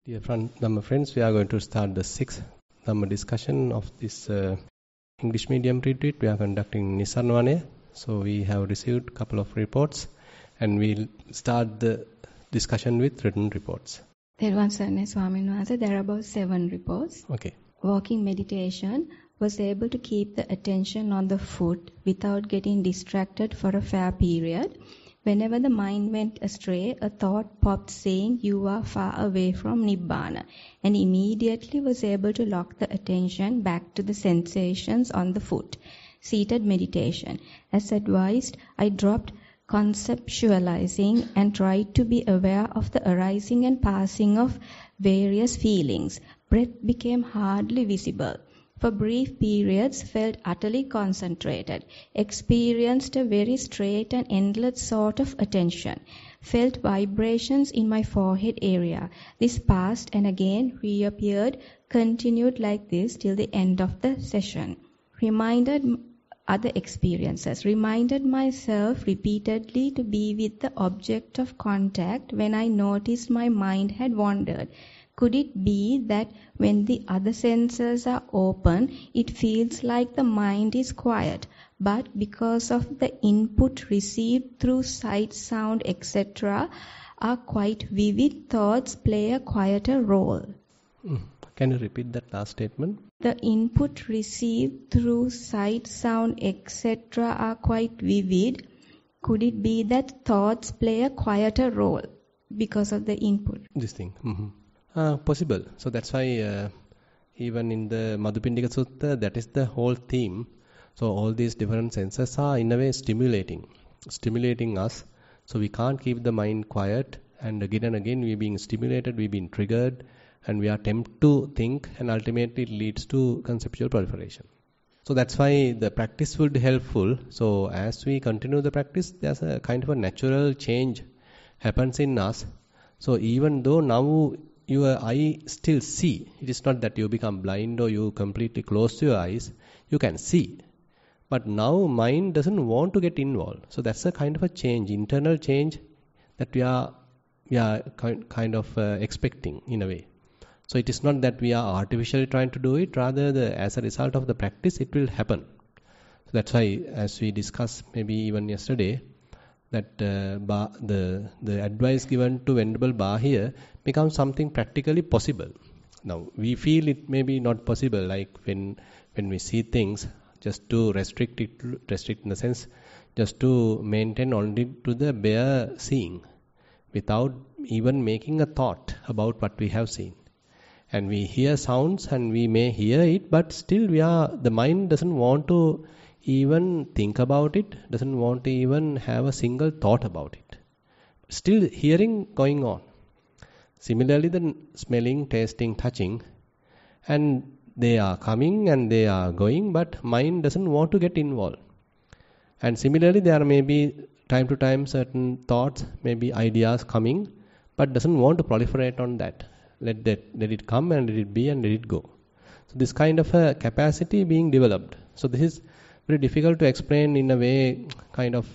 Dear Dhamma friends, we are going to start the 6th Dhamma discussion of this English medium retreat. We are conducting Nissarana. So we have received a couple of reports and we'll start the discussion with written reports. There are about 7 reports. Okay. Walking meditation was able to keep the attention on the foot without getting distracted for a fair period. Whenever the mind went astray, a thought popped saying, "You are far away from Nibbana," and immediately was able to lock the attention back to the sensations on the foot. Seated meditation. As advised, I dropped conceptualizing and tried to be aware of the arising and passing of various feelings. Breath became hardly visible. For brief periods, felt utterly concentrated, experienced a very straight and endless sort of attention, felt vibrations in my forehead area. This passed and again reappeared, continued like this till the end of the session. Other experiences. Reminded myself repeatedly to be with the object of contact when I noticed my mind had wandered. Could it be that when the other senses are open, it feels like the mind is quiet, but because of the input received through sight, sound, etc., are quite vivid, thoughts play a quieter role? Can you repeat that last statement? The input received through sight, sound, etc. are quite vivid. Could it be that thoughts play a quieter role because of the input? This thing. Possible. So that's why even in the Madhupindika Sutta, that is the whole theme. So all these different senses are in a way stimulating us. So we can't keep the mind quiet, and again we're being stimulated, we're being triggered, and we are tempted to think, and ultimately it leads to conceptual proliferation. So that's why the practice will be helpful. So as we continue the practice, there's a kind of a natural change happens in us. So even though now your eye still see, it is not that you become blind or you completely close your eyes, you can see. But now mind doesn't want to get involved. So that's a kind of a change, internal change that we are kind of expecting in a way. So it is not that we are artificially trying to do it, rather as a result of the practice it will happen. So that's why, as we discussed maybe even yesterday, that the advice given to Venerable Ba here becomes something practically possible. Now we feel it may be not possible, like when we see things, just to restrict in the sense, just to maintain only to the bare seeing, without even making a thought about what we have seen. And we hear sounds and we may hear it, but still the mind doesn't want to even think about it, doesn't want to even have a single thought about it. Still hearing going on. Similarly, the smelling, tasting, touching, and they are coming and they are going, but mind doesn't want to get involved. And similarly, there may be time to time certain thoughts, maybe ideas coming, but doesn't want to proliferate on that. Let it come and let it be and let it go. So this kind of a capacity being developed. So this is very difficult to explain in a way, kind of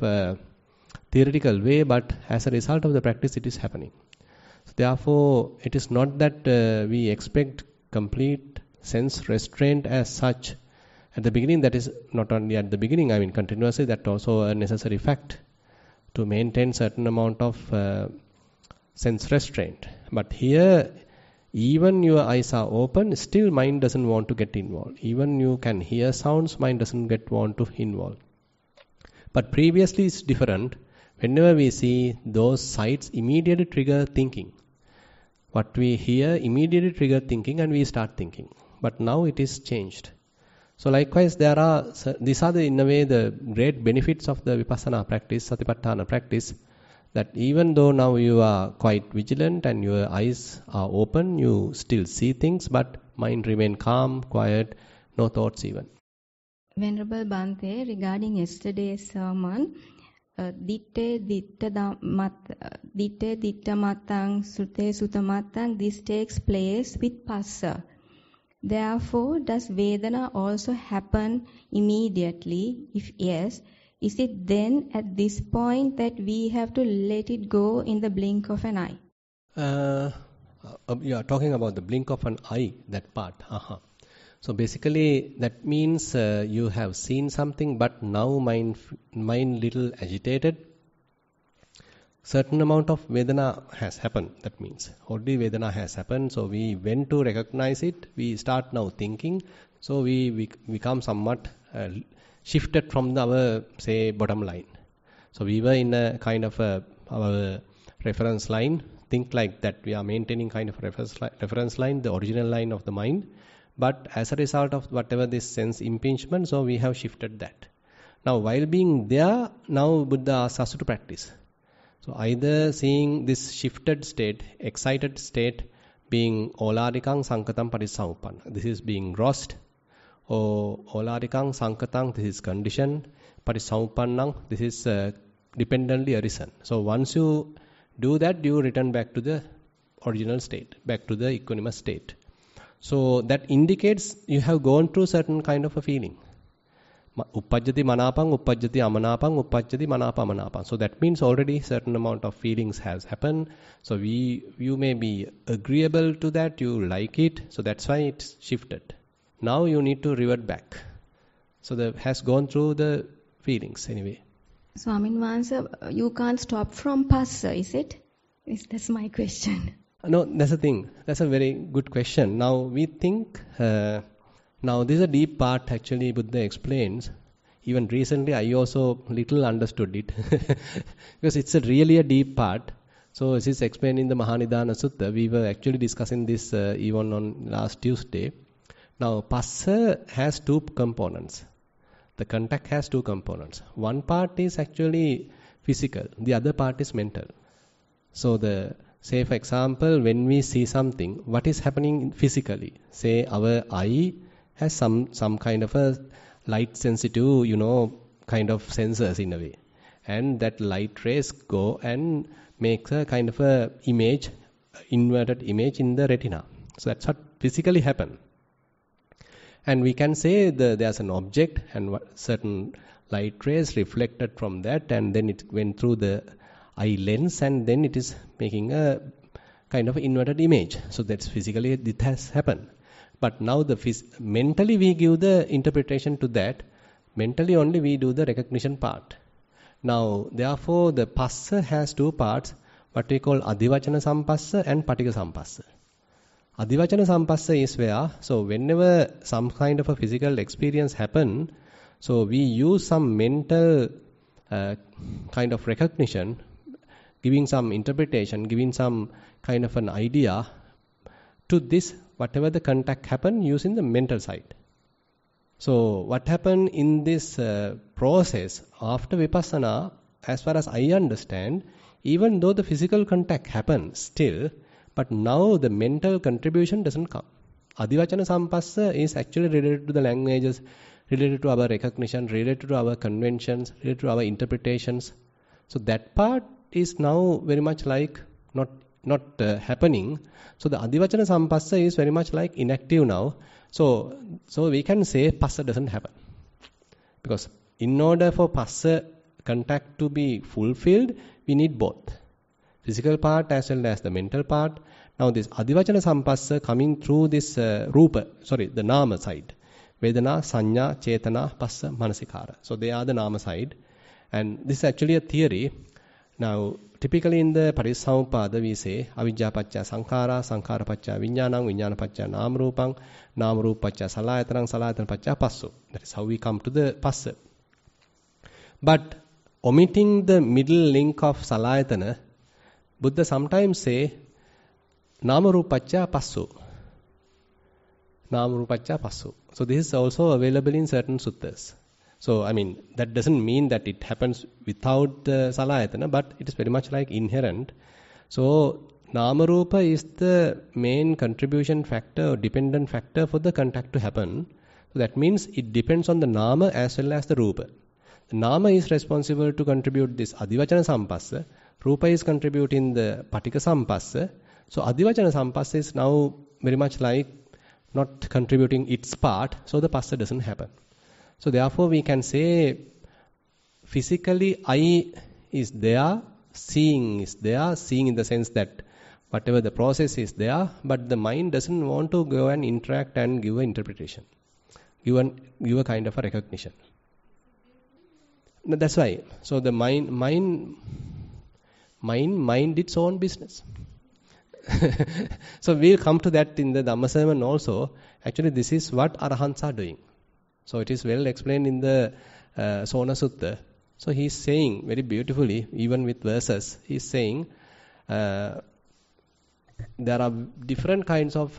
theoretical way, but as a result of the practice it is happening. So therefore, it is not that we expect complete sense restraint as such at the beginning. That is not only at the beginning, I mean continuously, that also a necessary fact to maintain certain amount of sense restraint. But here, even your eyes are open, still mind doesn't want to get involved. Even you can hear sounds, mind doesn't want to involve. But previously it's different. Whenever we see, those sights immediately trigger thinking. What we hear immediately trigger thinking and we start thinking. But now it is changed. So likewise, these are in a way the great benefits of the Vipassana practice, Satipatthana practice, that even though now you are quite vigilant and your eyes are open, you still see things, but mind remain calm, quiet, no thoughts even. Venerable Bhante, regarding yesterday's sermon, ditte ditta matang sute sutta matang, this takes place with passa. Therefore, does Vedana also happen immediately? If yes, is it then at this point that we have to let it go in the blink of an eye? you are talking about the blink of an eye, that part. So basically that means you have seen something, but now mind little agitated. Certain amount of Vedana has happened. That means already Vedana has happened. So we went to recognize it. We start now thinking. So we become somewhat shifted from our, say, bottom line. So we were in a kind of our reference line. Think like that. We are maintaining kind of reference line, the original line of the mind. But as a result of whatever this sense impingement, so we have shifted that. Now while being there, now Buddha asks us to practice. So either seeing this shifted state, excited state, being olarikang sankatam parissamuppanna. This is being roused. Or olarikang sankatang, this is conditioned. Parissamuppannang, this is dependently arisen. So once you do that, you return back to the original state, back to the equanimous state. So that indicates you have gone through certain kind of a feeling. Uppajjati manapang, uppajjati amanapang, uppajjati manapa manapang. So that means already certain amount of feelings has happened. So you may be agreeable to that, you like it. So that's why it's shifted. Now you need to revert back. So that has gone through the feelings anyway. Swamin Wahanse, you can't stop from passa, is it? That's my question. No, that's the thing. That's a very good question. Now we think, now this is a deep part actually Buddha explains. Even recently I also little understood it. Because it's really a deep part. So this is explained in the Mahanidana Sutta. We were actually discussing this even on last Tuesday. Now passa has two components. The contact has two components. One part is actually physical. The other part is mental. So say for example, when we see something, what is happening physically? Say our eye has some kind of a light sensitive, kind of sensors in a way. And that light rays go and make a kind of a image, inverted image in the retina. So that's what physically happens. And we can say there's an object and certain light rays reflected from that, and then it went through the eye lens, and then it is making a kind of inverted image. So that's physically it has happened. But now mentally we give the interpretation to that. Mentally only we do the recognition part. Now therefore the passa has two parts, what we call adivachana sampassa and patika sampassa. Adivachana sampassa is where, so whenever some kind of a physical experience happen, so we use some mental kind of recognition, giving some interpretation, giving some kind of an idea to this, whatever the contact happen, using the mental side. So what happened in this process after vipassana, as far as I understand, even though the physical contact happens still, but now the mental contribution doesn't come. Adivachana sampassa is actually related to the languages, related to our recognition, related to our conventions, related to our interpretations. So that part is now very much like not happening. So the adivachana sampassa is very much like inactive now. So we can say passa doesn't happen. Because in order for passa contact to be fulfilled, we need both. Physical part as well as the mental part. Now this adivachana sampassa coming through this the nama side. Vedana, sanya, chetana, passa, manasikara. So they are the nama side. And this is actually a theory. Now typically in the Parissamuppada we say avijja pacca sankhara, sankhara pacca vijnanam, vijnana pacca namarupang, namarupa pacca salayatanam, salayatana pacca passo. That is how we come to the passa. But omitting the middle link of salayatana, Buddha sometimes say namarupacca passo. Namarupacca passo. So this is also available in certain suttas. So that doesn't mean that it happens without the salayatana, but it is very much like inherent. So namarupa is the main contribution factor or dependent factor for the contact to happen. So that means it depends on the nama as well as the rupa. The nama is responsible to contribute this adivachana sampassa. Rupa is contributing the patika sampassa. So adivachana sampassa is now very much like not contributing its part, so the passa doesn't happen. So therefore we can say physically eye is there, seeing is there, seeing in the sense that Whatever the process is there, but the mind doesn't want to go and interact and give an interpretation, give a kind of a recognition. No, that's why. So the mind its own business. So we'll come to that in the Dhamma sermon also. Actually, this is what Arahants are doing. So it is well explained in the Sona Sutta. So he's saying very beautifully, even with verses, he's saying there are different kinds of,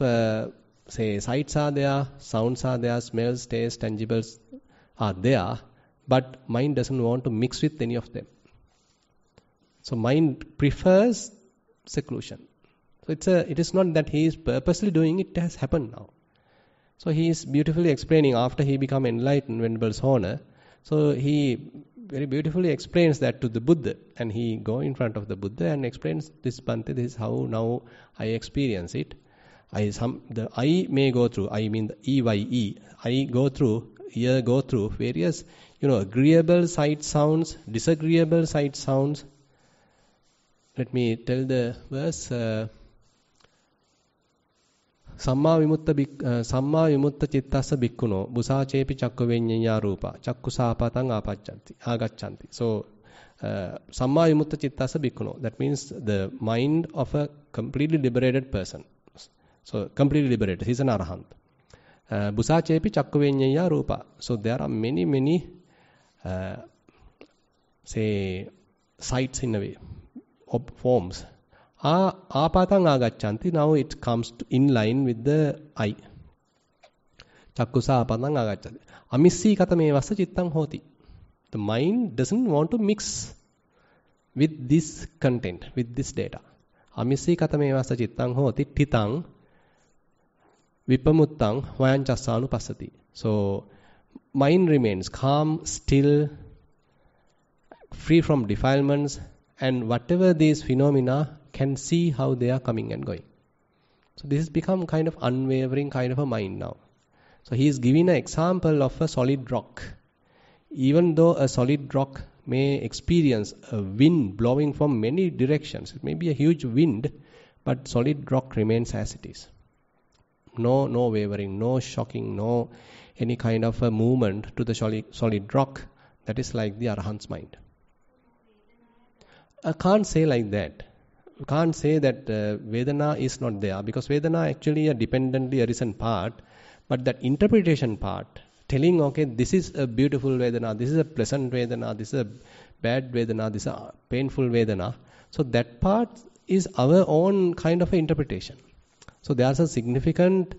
sights are there, sounds are there, smells, tastes, tangibles are there, but mind doesn't want to mix with any of them. So mind prefers seclusion. So it is not that he is purposely doing it, it has happened now. So he is beautifully explaining after he become enlightened, Venerable Sona. So he very beautifully explains that to the Buddha, and he go in front of the Buddha and explains this Bhante, this is how now I experience it. I may go through, I mean the EYE, I go through various, agreeable sight sounds, disagreeable sight sounds. Let me tell the verse. Samma vimutta chittassa bhikkhuno busachepi chakku veññaya rupa chakkusāpatang agaccanti. So samma vimutta chittassa bhikkhuno, that means the mind of a completely liberated person. So completely liberated, he is an arahant. Busachepi chakku veññaya rupa. So there are many sights in a way, forms. Āpātaṃ āgaccanti, now it comes in line with the eye. Chakkusa āpātaṃ āgaccanti. Amissī katamevassa cittaṃ hoti. The mind doesn't want to mix with this content, with this data. Amissī katamevassa cittaṃ hoti titaṃ vipamuttaṃ vayañcassānupassati. So mind remains calm, still, free from defilements, and whatever these phenomena can see how they are coming and going. So this has become kind of unwavering kind of a mind now. So he is giving an example of a solid rock. Even though a solid rock may experience a wind blowing from many directions, it may be a huge wind, but solid rock remains as it is. No wavering, no shocking, no any kind of a movement to the solid rock. That is like the Arahant's mind. I can't say like that. You can't say that Vedana is not there, because Vedana actually a dependently arisen part, but that interpretation part, telling, okay, this is a beautiful Vedana, this is a pleasant Vedana, this is a bad Vedana, this is a painful Vedana. So that part is our own kind of a interpretation. So there's a significant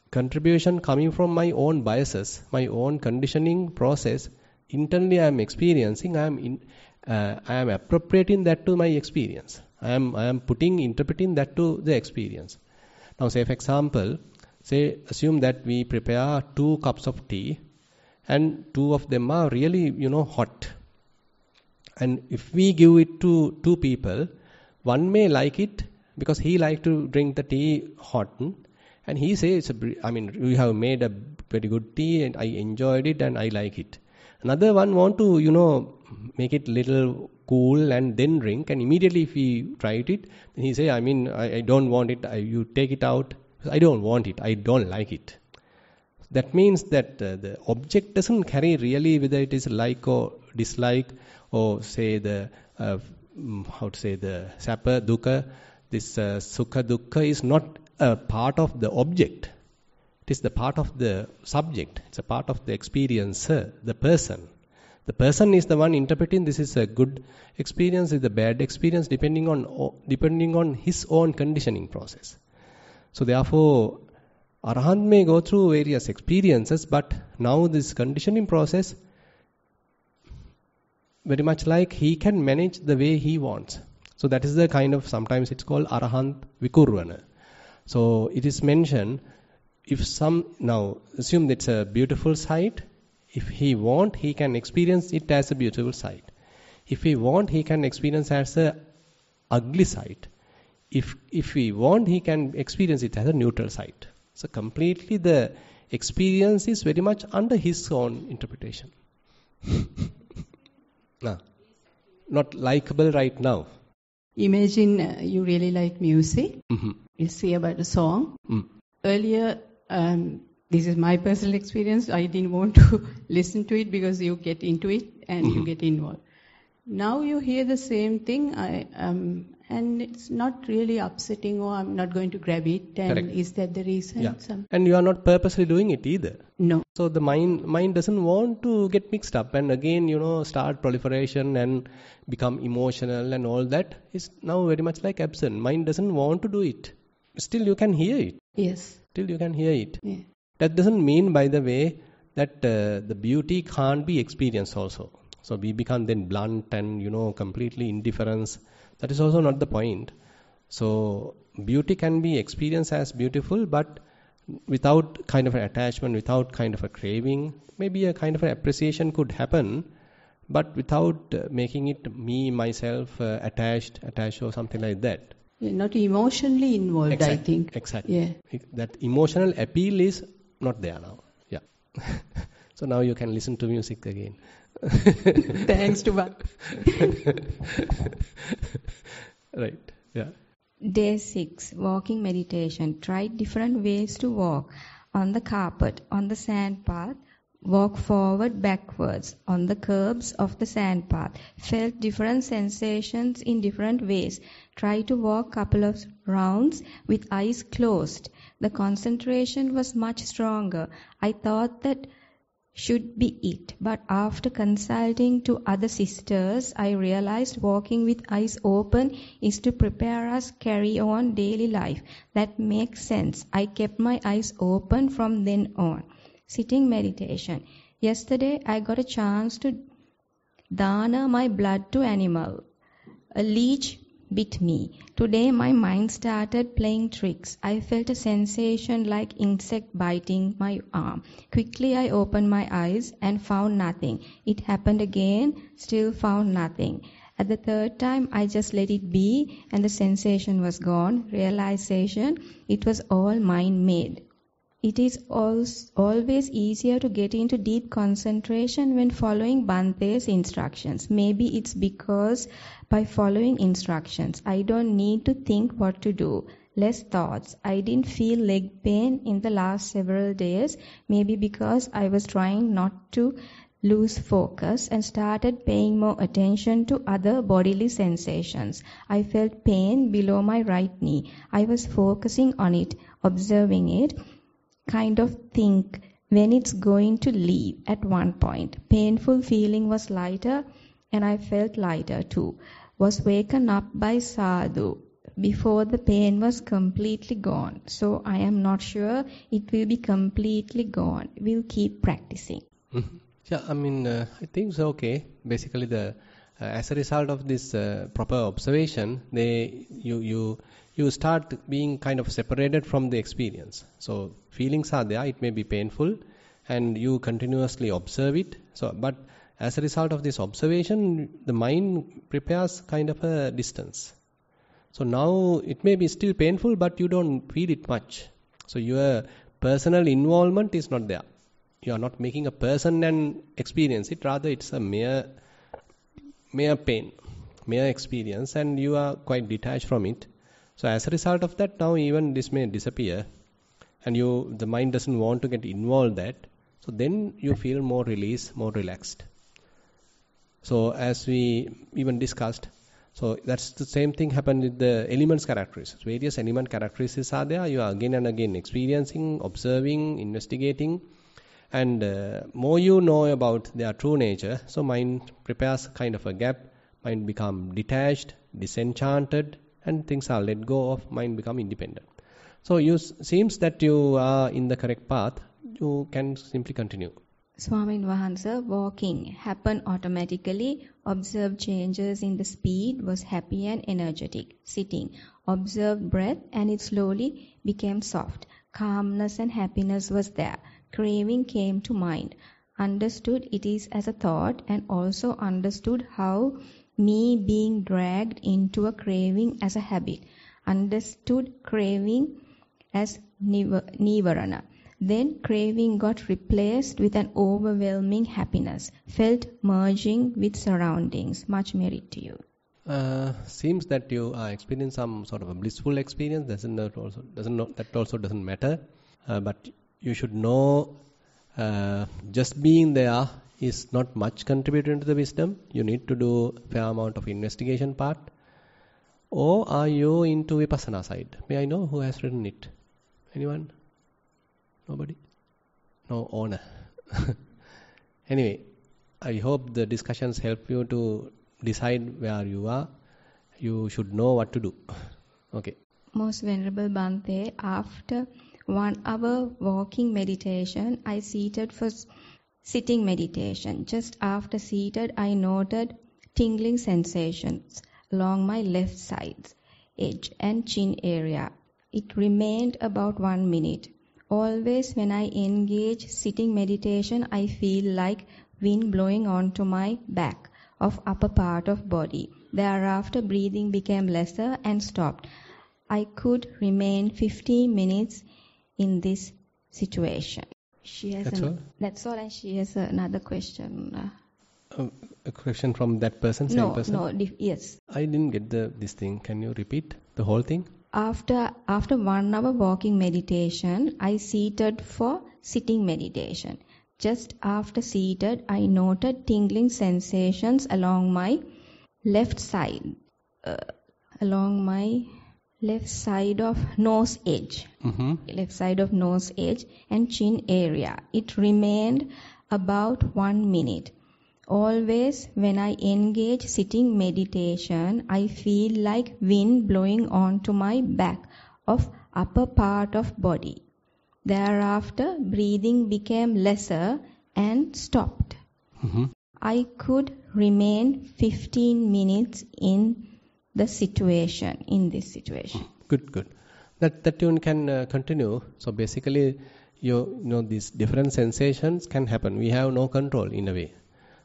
contribution coming from my own biases, my own conditioning process. Internally I am experiencing, I am appropriating that to my experience. I am interpreting that to the experience. Now, say for example, assume that we prepare 2 cups of tea, and 2 of them are really, hot. And if we give it to 2 people, one may like it because he like to drink the tea hot, and he says, we have made a very good tea and I enjoyed it and I like it. Another one want to, make it little cool and then drink, and immediately if he tried it, then he say, I don't want it, you take it out. I don't want it, I don't like it. That means that the object doesn't carry really whether it is like or dislike, or say the, the sappa, dukkha, this sukha, dukkha is not a part of the object. It is the part of the subject. It's a part of the experiencer, the person. The person is the one interpreting this is a good experience, is a bad experience, depending on his own conditioning process. So therefore, Arahant may go through various experiences, but now this conditioning process, very much like he can manage the way he wants. So that is the kind of, sometimes it's called Arahant Vikurvana. So it is mentioned, now assume it's a beautiful sight. If he want, he can experience it as a beautiful sight. If he want, he can experience as a ugly sight. If he want, he can experience it as a neutral sight. So completely the experience is very much under his own interpretation. Not likable right now. Imagine you really like music. Mm-hmm. You see about a song. Mm. Earlier, this is my personal experience, I didn't want to listen to it because you get into it and you get involved. Now you hear the same thing, and it's not really upsetting, or I'm not going to grab it. And Correct. is that the reason? Yeah. And you are not purposely doing it either. No. So the mind doesn't want to get mixed up and again, start proliferation and become emotional and all that is now very much like absent. Mind doesn't want to do it. Still you can hear it. Yes. Still you can hear it. Yeah. That doesn't mean, by the way, that the beauty can't be experienced also. So we become then blunt and, completely indifference. That is also not the point. So beauty can be experienced as beautiful, but without kind of an attachment, without kind of a craving. Maybe a kind of an appreciation could happen, but without making it me, myself, attached or something like that. Yeah, not emotionally involved, Exactly. I think. Exactly. Yeah. That emotional appeal is not there now. Yeah. So now you can listen to music again. Thanks to God. Right. Yeah. Day 6, walking meditation. Tried different ways to walk. On the carpet, on the sand path, walk forward, backwards, on the curbs of the sand path. Felt different sensations in different ways. Tried to walk couple of rounds with eyes closed. The concentration was much stronger. I thought that should be it, but after consulting to other sisters, I realized walking with eyes open is to prepare us carry on daily life. That makes sense. I kept my eyes open from then on. Sitting meditation. Yesterday I got a chance to dana my blood to animal. A leech bit me. Today my mind started playing tricks. I felt a sensation like insect biting my arm. Quickly I opened my eyes and found nothing. It happened again, still found nothing. At the third time I just let it be and the sensation was gone. Realization, it was all mind-made. It is always easier to get into deep concentration when following Bante's instructions. Maybe it's because by following instructions, I don't need to think what to do. Less thoughts. I didn't feel leg pain in the last several days. Maybe because I was trying not to lose focus and started paying more attention to other bodily sensations. I felt pain below my right knee. I was focusing on it, observing it. Kind of think when it's going to leave at one point. Painful feeling was lighter and I felt lighter too. Was waken up by sadhu before the pain was completely gone. So I am not sure it will be completely gone. We'll keep practicing. Mm-hmm. Yeah, I think so. Okay. Basically, as a result of this proper observation, you start being kind of separated from the experience. So feelings are there, it may be painful, and you continuously observe it. So, but as a result of this observation, the mind prepares kind of a distance. So now it may be still painful, but you don't feel it much. So your personal involvement is not there. You are not making a person and experience it. Rather, it's a mere pain, mere experience, and you are quite detached from it. So as a result of that, now even this may disappear, and the mind doesn't want to get involved that. So then you feel more release, more relaxed. So as we even discussed, so that's the same thing happened with the elements characteristics. Various element characteristics are there. You are again and again experiencing, observing, investigating, and more you know about their true nature. So mind prepares kind of a gap. Mind become detached, disenchanted, and things are let go of, mind become independent. So seems that you are in the correct path. You can simply continue. Swamin Wahansa, walking happened automatically. Observed changes in the speed, was happy and energetic. Sitting, observed breath and it slowly became soft. Calmness and happiness was there. Craving came to mind. Understood it is as a thought and also understood how me being dragged into a craving as a habit. Understood craving as Nissarana. Then craving got replaced with an overwhelming happiness. Felt merging with surroundings. Much merit to you. Seems that you are experiencing some sort of a blissful experience. That also doesn't matter. But you should know, just being there is not much contributing to the wisdom. You need to do a fair amount of investigation part. Or are you into Vipassana side? May I know who has written it? Anyone? Nobody? No owner. Anyway, I hope the discussions help you to decide where you are. You should know what to do. Okay. Most Venerable Bhante, after 1 hour walking meditation, I seated for sitting meditation. Just after seated, I noted tingling sensations along my left side, edge and chin area. It remained about 1 minute. Always when I engage sitting meditation, I feel like wind blowing onto my back of upper part of body. Thereafter, breathing became lesser and stopped. I could remain 15 minutes in this situation. That's all, and she has another question. A question from that person, same person? Yes. I didn't get this thing. Can you repeat the whole thing? After 1 hour walking meditation, I seated for sitting meditation. Just after seated, I noted tingling sensations along my left side, of nose edge, left side of nose edge and chin area. It remained about 1 minute. Always when I engage sitting meditation, I feel like wind blowing onto my back of upper part of body. Thereafter, breathing became lesser and stopped. I could remain 15 minutes in this situation. Good. That you can continue. So basically, you know these different sensations can happen. We have no control in a way.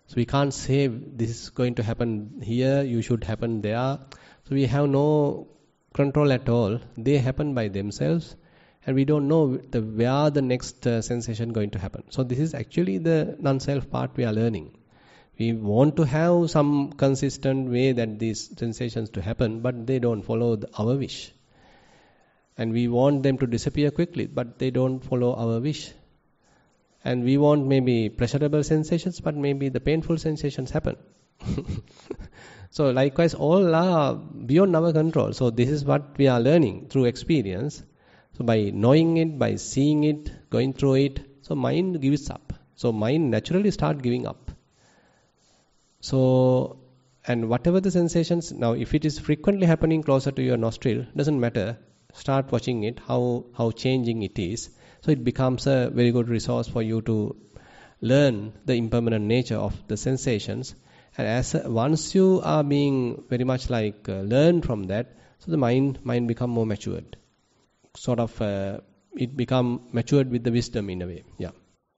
So we can't say this is going to happen here, you should happen there. So we have no control at all. They happen by themselves. And we don't know where the next sensation going to happen. So this is actually the non-self part we are learning. We want to have some consistent way that these sensations to happen, but they don't follow our wish. And we want them to disappear quickly, but they don't follow our wish. And we want maybe pleasurable sensations, but maybe the painful sensations happen. So likewise, all are beyond our control. So this is what we are learning through experience. So by knowing it, by seeing it, going through it, so mind gives up. So mind naturally start giving up. So, and whatever the sensations, now if it is frequently happening closer to your nostril, doesn't matter. Start watching it, how changing it is. So it becomes a very good resource for you to learn the impermanent nature of the sensations. And once you are being very much like learn from that, so the mind become more matured. Sort of it become matured with the wisdom in a way. Yeah.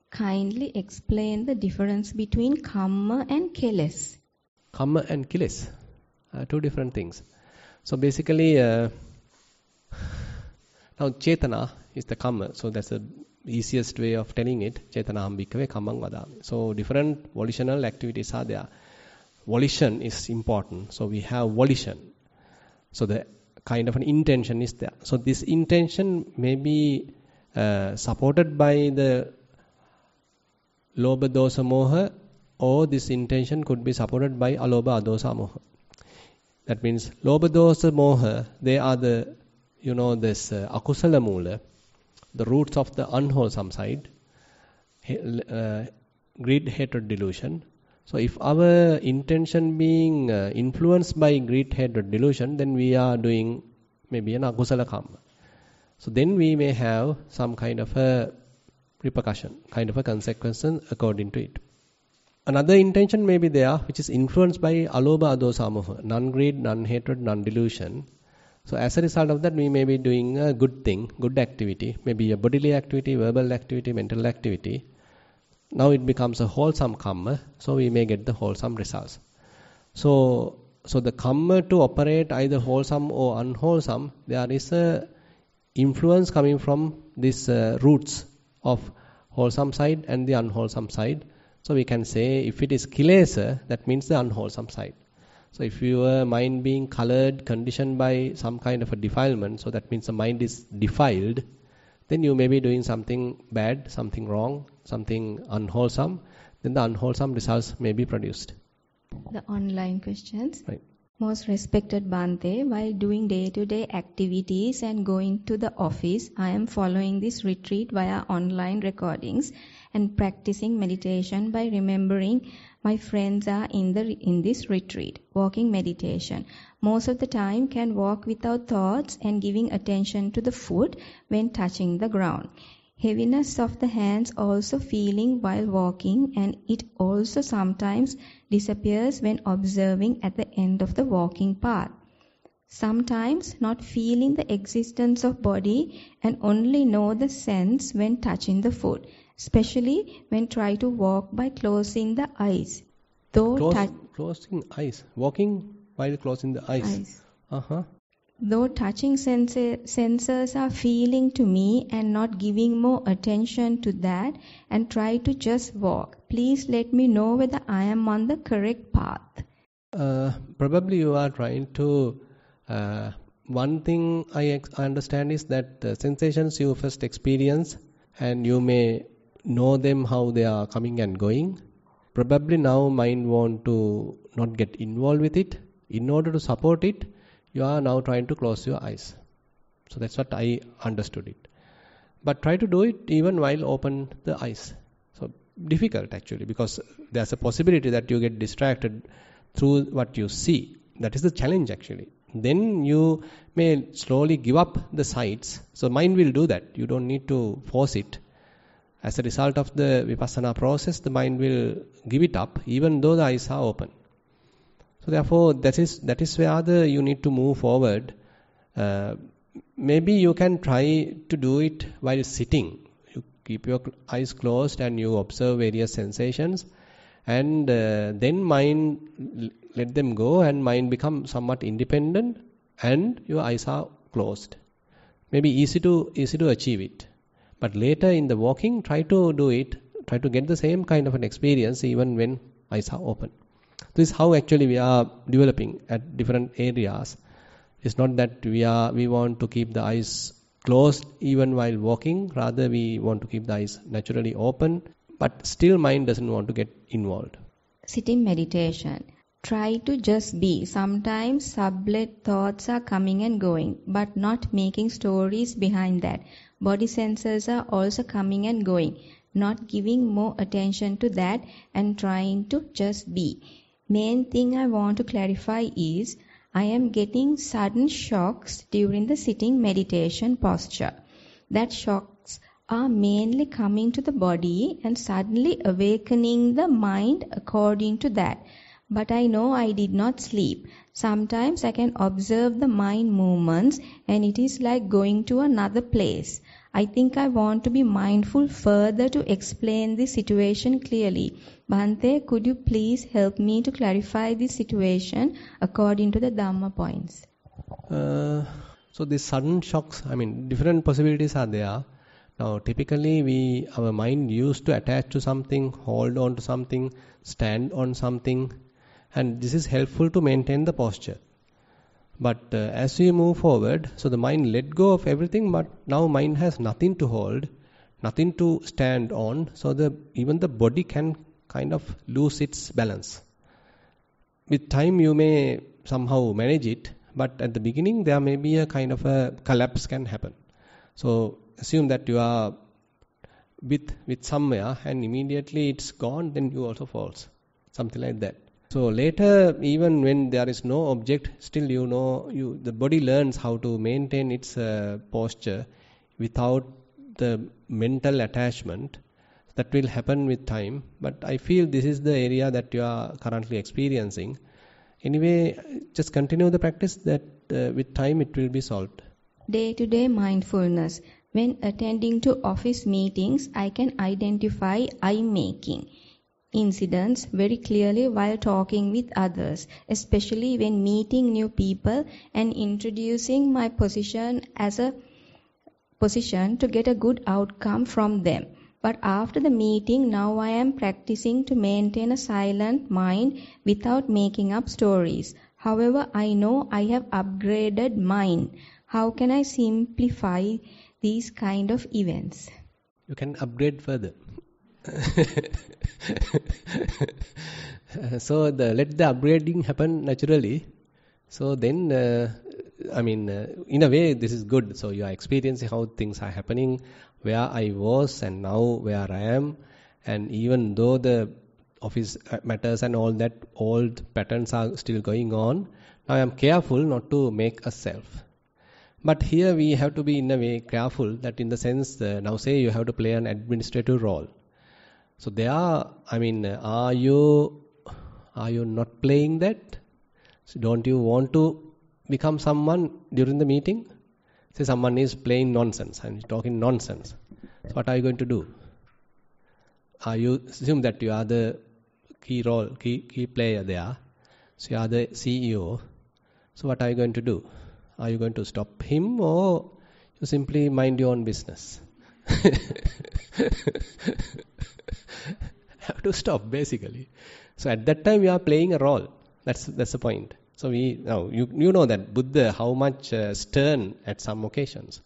Kindly explain the difference between kamma and keles. Kamma and keles are two different things. So basically, now chetana is the kamma. So that's the easiest way of telling it. Chetanaham bhikkhave kammang vadami. So different volitional activities are there. Volition is important. So we have volition. So the kind of an intention is there. So this intention may be supported by the lobha dosa moha, or this intention could be supported by alobha adosa moha. That means lobha dosa moha, they are the, this akusala mula, the roots of the unwholesome side, greed, hatred, delusion. So if our intention being influenced by greed, hatred, delusion, then we are doing maybe an akusala karma. So then we may have some kind of a repercussion, kind of a consequence according to it. Another intention may be there, which is influenced by alobha adosa moha, non-greed, non-hatred, non-delusion. So as a result of that, we may be doing a good thing, good activity, maybe a bodily activity, verbal activity, mental activity. Now it becomes a wholesome karma, so we may get the wholesome results. So the karma to operate either wholesome or unwholesome, there is a influence coming from these roots of wholesome side and the unwholesome side. So we can say if it is kilesa, that means the unwholesome side. So if your mind being colored, conditioned by some kind of a defilement, so that means the mind is defiled, then you may be doing something bad, something wrong, something unwholesome, then the unwholesome results may be produced. The online questions. Right. Most respected Bhante, while doing day-to-day activities and going to the office, I am following this retreat via online recordings and practicing meditation by remembering my friends are in this retreat. Walking meditation. Most of the time can walk without thoughts and giving attention to the foot when touching the ground. Heaviness of the hands also feeling while walking, and it also sometimes disappears when observing at the end of the walking path. Sometimes not feeling the existence of body and only know the sense when touching the foot, especially when try to walk by closing the eyes. Closing eyes. Walking while closing the eyes. Though touching sensors are feeling to me and not giving more attention to that and try to just walk. Please let me know whether I am on the correct path. Probably you are trying to... one thing I understand is that the sensations you first experience and you may know them how they are coming and going. Probably now mind want to not get involved with it. In order to support it, you are now trying to close your eyes. So that's what I understood it. But try to do it even while open the eyes. So difficult actually, because there's a possibility that you get distracted through what you see. That is the challenge actually. Then you may slowly give up the sights. So mind will do that. You don't need to force it. As a result of the vipassana process, the mind will give it up even though the eyes are open. So therefore, that is where you need to move forward. Maybe you can try to do it while sitting. You keep your eyes closed and you observe various sensations, and then mind let them go, and mind become somewhat independent, and your eyes are closed. Maybe easy to achieve it. But later in the walking, try to do it. Try to get the same kind of an experience even when eyes are open. This is how actually we are developing at different areas. It's not that we want to keep the eyes closed even while walking. Rather, we want to keep the eyes naturally open. But still mind doesn't want to get involved. Sitting meditation. Try to just be. Sometimes sublet thoughts are coming and going, but not making stories behind that. Body sensors are also coming and going, not giving more attention to that and trying to just be. Main thing I want to clarify is I am getting sudden shocks during the sitting meditation posture. That shocks are mainly coming to the body and suddenly awakening the mind according to that. But I know I did not sleep. Sometimes I can observe the mind movements and it is like going to another place. I think I want to be mindful further to explain the situation clearly. Bhante, could you please help me to clarify this situation according to the Dhamma points? So these sudden shocks, different possibilities are there. Now typically our mind used to attach to something, hold on to something, stand on something, and this is helpful to maintain the posture. But as we move forward, so the mind let go of everything, but now mind has nothing to hold, nothing to stand on, so even the body can kind of lose its balance. With time you may somehow manage it, but at the beginning there may be a kind of a collapse can happen. So assume that you are with somewhere and immediately it's gone, then you also falls. Something like that. So later, even when there is no object, still the body learns how to maintain its posture without the mental attachment. That will happen with time. But I feel this is the area that you are currently experiencing. Anyway, just continue the practice that with time it will be solved. Day-to-day mindfulness. When attending to office meetings, I can identify eye-making incidents very clearly while talking with others, especially when meeting new people and introducing my position as a position to get a good outcome from them. But after the meeting, now I am practicing to maintain a silent mind without making up stories. However, I know I have upgraded mine. How can I simplify these kind of events? You can upgrade further. So let the upgrading happen naturally. So then, in a way, this is good. So you are experiencing how things are happening, where I was and now where I am. And even though the office matters and all that old patterns are still going on, now I am careful not to make a self. But here we have to be in a way careful that in the sense, now say you have to play an administrative role. So are you not playing that? So don't you want to become someone during the meeting? Say someone is playing nonsense and talking nonsense. So what are you going to do? Assume that you are the key player there. So you are the CEO. So what are you going to do? Are you going to stop him or you simply mind your own business? Have to stop basically. So at that time you are playing a role. That's the point. So you know that Buddha how much stern at some occasions,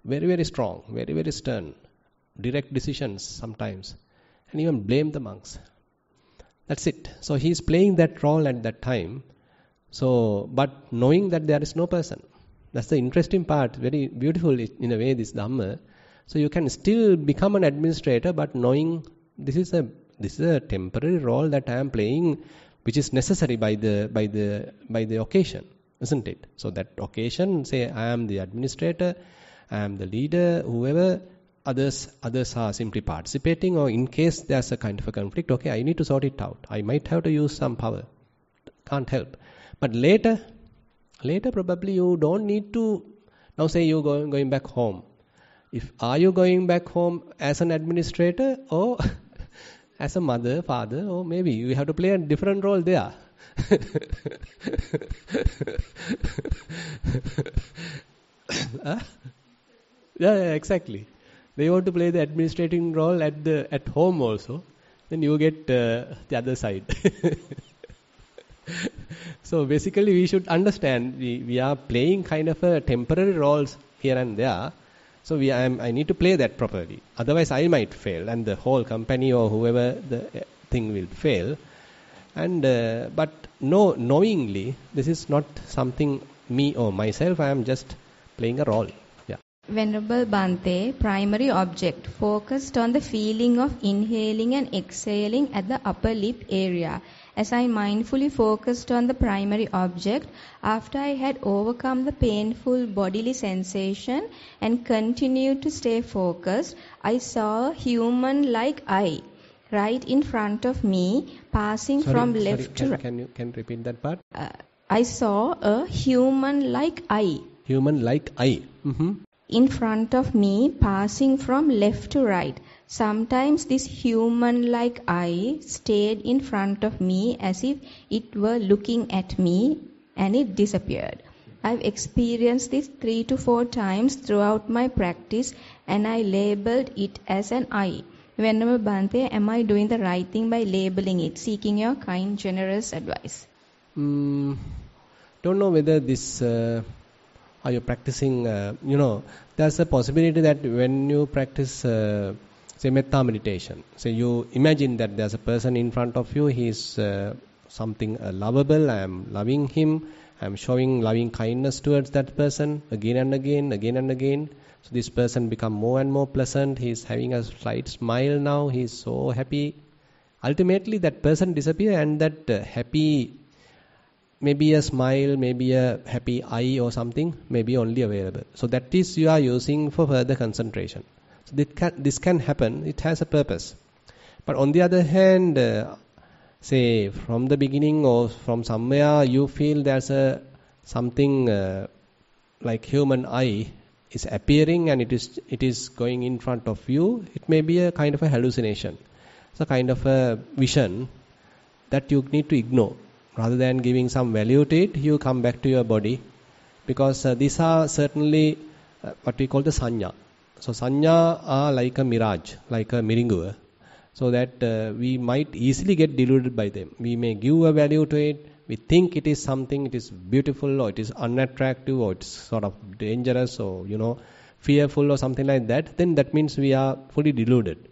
very very strong, very very stern, direct decisions sometimes, and even blame the monks. That's it. So he is playing that role at that time. So, but knowing that there is no person, that's the interesting part. Very beautiful in a way, this Dhamma. So you can still become an administrator, but knowing this is a temporary role that I am playing, which is necessary by the occasion, isn't it? So that occasion, say I am the administrator, I am the leader, whoever. Others are simply participating, or in case there's a kind of a conflict, okay, I need to sort it out. I might have to use some power. Can't help. But later probably you don't need to. Now say you're going back home. Are you going back home as an administrator or as a mother, father, or maybe you have to play a different role there. Yeah, exactly. They want to play the administrating role at home also. Then you get the other side. So basically we should understand we are playing kind of a temporary roles here and there. So I need to play that properly. Otherwise I might fail and the whole company or whoever the thing will fail. And but knowingly this is not something me or myself. I am just playing a role. Yeah. Venerable Bhante, primary object focused on the feeling of inhaling and exhaling at the upper lip area. As I mindfully focused on the primary object, after I had overcome the painful bodily sensation and continued to stay focused, I saw a human-like eye right in front of me, passing from left to right. Can you repeat that part? I saw a human-like eye. Human-like eye. Mm-hmm. In front of me, passing from left to right. Sometimes this human-like eye stayed in front of me as if it were looking at me, and it disappeared. I've experienced this 3 to 4 times throughout my practice, and I labeled it as an eye. Venerable Bhante, am I doing the right thing by labeling it? Seeking your kind, generous advice. Don't know whether this... are you practicing, there's a possibility that when you practice, say, metta meditation, so you imagine that there's a person in front of you, he's something lovable, I am loving him, I am showing loving kindness towards that person again and again. So this person become more and more pleasant, he's having a slight smile now, he's so happy. Ultimately that person disappears and that happy, maybe a smile, maybe a happy eye or something may be only available. So that is you are using for further concentration. So this can happen, it has a purpose. But on the other hand, say from the beginning or from somewhere you feel there's something like human eye is appearing and it is going in front of you, it may be a kind of a hallucination. It's a kind of a vision that you need to ignore. Rather than giving some value to it, you come back to your body. Because these are certainly what we call the sanya. So sanya are like a mirage, like a miringuva. So that we might easily get deluded by them. We may give a value to it, we think it is something, it is beautiful, or it is unattractive, or it's sort of dangerous, or fearful, or something like that, then that means we are fully deluded.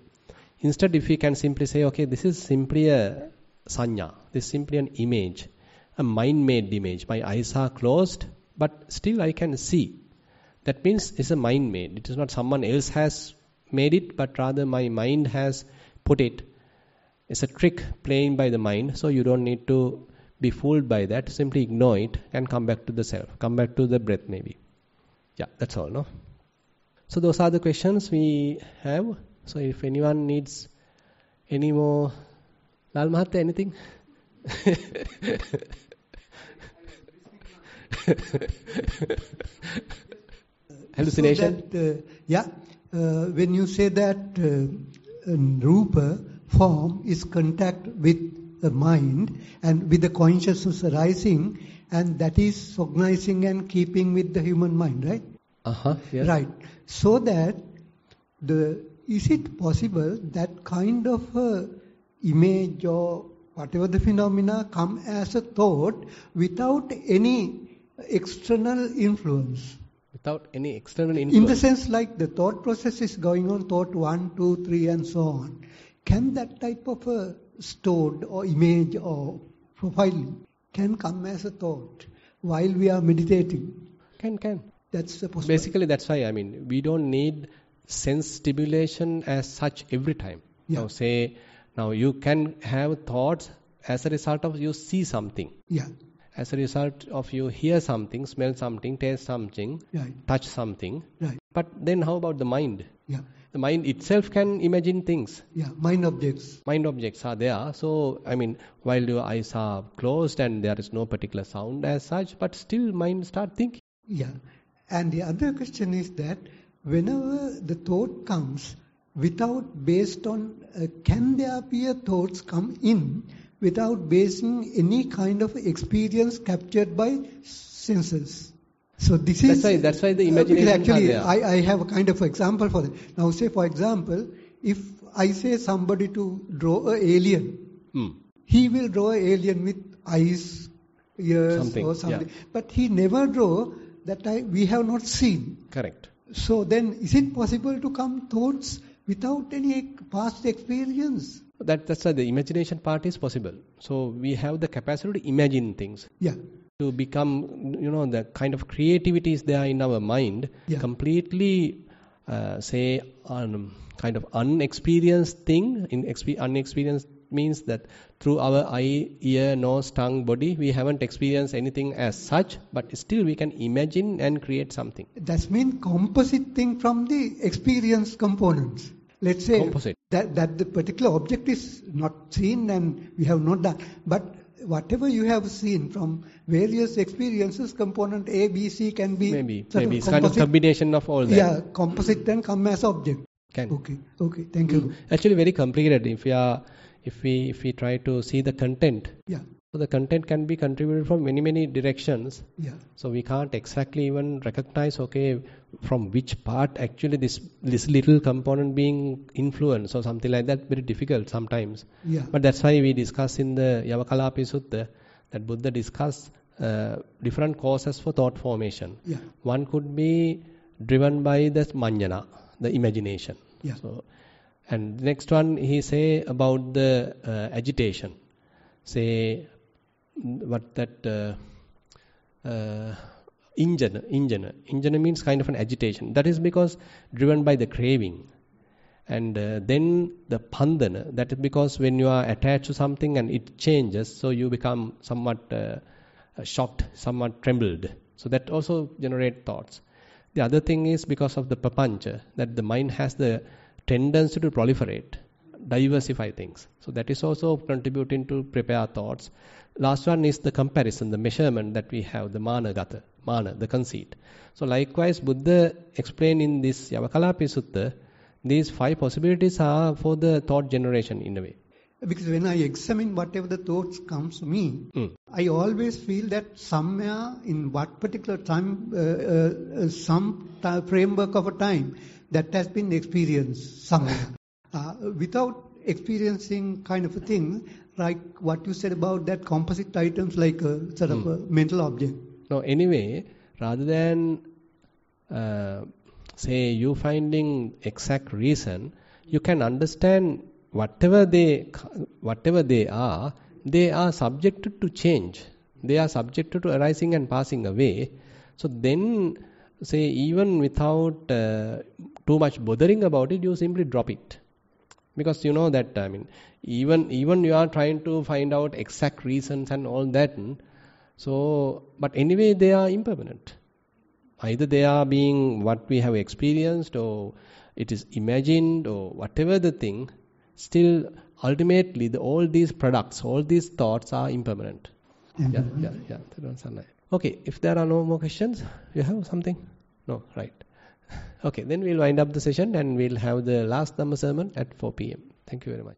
Instead, if we can simply say, okay, this is simply a sanya, this is simply an image, a mind-made image. My eyes are closed, but still I can see. That means it's a mind-made. It is not someone else has made it, but rather my mind has put it. It's a trick playing by the mind, so you don't need to be fooled by that. Simply ignore it and come back to the self, come back to the breath maybe. Yeah, that's all, no? So those are the questions we have. So if anyone needs any more... Lal Mahatta, anything? Hallucination? So that, when you say that rupa form is contact with the mind and with the consciousness arising, and that is cognizing and keeping with the human mind, right? Yes. Right. So that is it possible that kind of image or whatever the phenomena come as a thought without any external influence? Without any external influence? In the sense like the thought process is going on, thought 1, 2, 3 and so on. Can that type of a stored or image or profiling can come as a thought while we are meditating? Can. That's the possibility. Basically, that's why, we don't need sense stimulation as such every time. Yeah. Now you can have thoughts as a result of you see something. Yeah. As a result of you hear something, smell something, taste something, Right. touch something. Right. But then how about the mind? Yeah. The mind itself can imagine things. Yeah. Mind objects. Mind objects are there. So, while your eyes are closed and there is no particular sound as such, but still mind start thinking. Yeah. And the other question is that whenever the thought comes based on, can there be a thoughts come in without basing any kind of experience captured by senses? So this That's why the imagination actually, are there. I have a kind of example for that. Now say for example, if I say somebody to draw an alien, he will draw an alien with eyes, ears or something. Yeah. But he never draw that we have not seen. Correct. So then is it possible to come thoughts without any past experience? That's why the imagination part is possible. So we have the capacity to imagine things. Yeah. To become, the kind of creativity is there in our mind, completely, kind of unexperienced thing. Unexperienced means that through our eye, ear, nose, tongue, body, we haven't experienced anything as such, but still we can imagine and create something. That means composite thing from the experience components. Let's say composite. that the particular object is not seen and we have not done. But whatever you have seen from various experiences, component A, B, C can be... Maybe. It's kind of combination of all that. Yeah, composite and come as object. Can. Okay, thank you. Actually very complicated if we try to see the content. Yeah. So the content can be contributed from many directions. Yeah. So we can't exactly even recognize, from which part actually this little component being influenced or something like that. Very difficult sometimes. Yeah. But that's why we discuss in the Yavakalapi Sutta that Buddha discussed different causes for thought formation. Yeah. One could be driven by the manjana, the imagination. Yeah. So, and the next one he say about the agitation. Say what that injana means kind of an agitation. That is because driven by the craving. And then the pandana, that is because when you are attached to something and it changes, so you become somewhat shocked, somewhat trembled. So that also generate thoughts. The other thing is because of the papancha, that the mind has the tendency to proliferate, diversify things. So that is also contributing to prepare thoughts. Last one is the comparison, the measurement that we have, the mana, the conceit. So likewise, Buddha explained in this Yavakalapi Sutta, these 5 possibilities are for the thought generation in a way. Because when I examine whatever the thoughts comes to me, I always feel that somewhere in what particular time, framework of a time, that has been experienced somewhere. Without experiencing kind of a thing, like what you said about that composite items, like a sort of a mental object. No, anyway, rather than say you finding exact reason, you can understand whatever they are subjected to change. They are subjected to arising and passing away. So then, say, even without too much bothering about it, you simply drop it. Because you know that, I mean, even you are trying to find out exact reasons and all that. So, but anyway, they are impermanent. Either they are being what we have experienced, or it is imagined, or whatever the thing, still, ultimately, all these products, all these thoughts are impermanent. Yeah. Okay, if there are no more questions, you have something? No, right. Okay, then we'll wind up the session and we'll have the last Dhamma sermon at 4 p.m. Thank you very much.